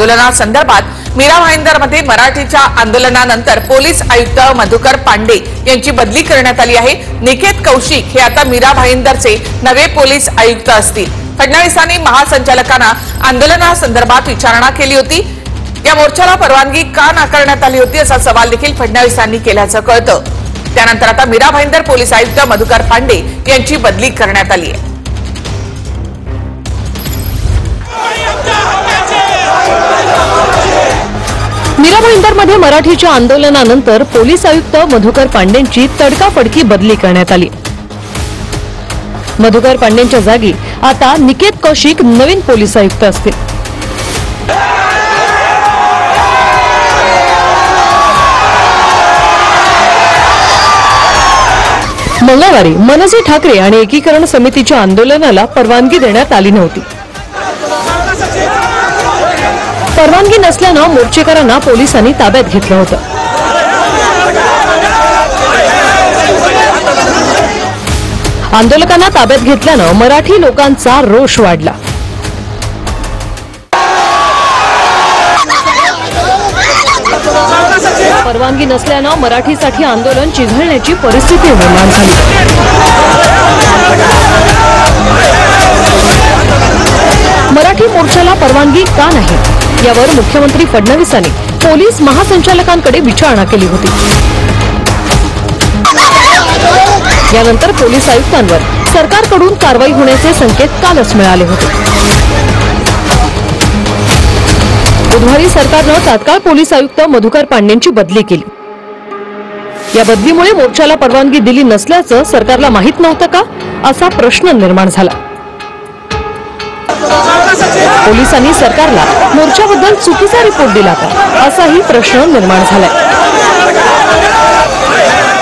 आंदोलनासंदर्भात मीरा भाईंदरमध्ये मराठीच्या आंदोलनानंतर पोलीस आयुक्त मधुकर पांडे यांची बदली करण्यात आली आहे। निकेत कौशिक हे आता मीरा भाईंदरचे नवे पोलीस आयुक्त असतील। फडणवीसांनी महासंचालकांना आंदोलनासंदर्भात विचारणा केली होती। या मोर्चाला परवानगी का नाकारण्यात आली होती असा सवाल देखील फडणवीसांनी केल्याचं कळतं। त्यानंतर आता मीरा भाईंदर पोलीस आयुक्त मधुकर पांडे यांची बदली करण्यात आली आहे। मीरा भाईंदरमध्ये मराठीच्या आंदोलनानंतर पोलीस आयुक्त मधुकर पांडेंची तडकाफडकी बदली करण्यात आली। मधुकर पांडेंच्या जागी आता निकेत कौशिक नवीन पोलीस आयुक्त असतील। मंगळवारी मनसे ठाकरे आणि एकीकरण समितीच्या आंदोलनाला परवानगी देण्यात आली नव्हती। परवानगी नसल्यानं मोर्चेकरांना पोलिसांनी ताब्यात घेतलं होतं। आंदोलकांना ताब्यात घेतल्यानं मराठी लोकांचा रोष वाढला। परवानगी नसल्यानं मराठीसाठी आंदोलन चिघळण्याची परिस्थिती निर्माण झाली। मराठी मोर्चाला परवानगी का नाही यावर मुख्यमंत्री फडणवीसांनी पोलीस महासंचालकांकडे विचारणा केली होती। यानंतर पोलीस आयुक्तांवर सरकारकडून कारवाई होण्याचे संकेत कालच मिळाले होते। बुधवारी सरकारनं तात्काळ पोलीस आयुक्त मधुकर पांडेंची बदली केली। या बदलीमुळे मोर्चाला परवानगी दिली नसल्याचं सरकारला माहित नव्हतं का असा प्रश्न निर्माण झाला। पोलिसांनी सरकारला मोर्चाबद्दल चुकीचा रिपोर्ट दिला का असाही प्रश्न निर्माण झालाय।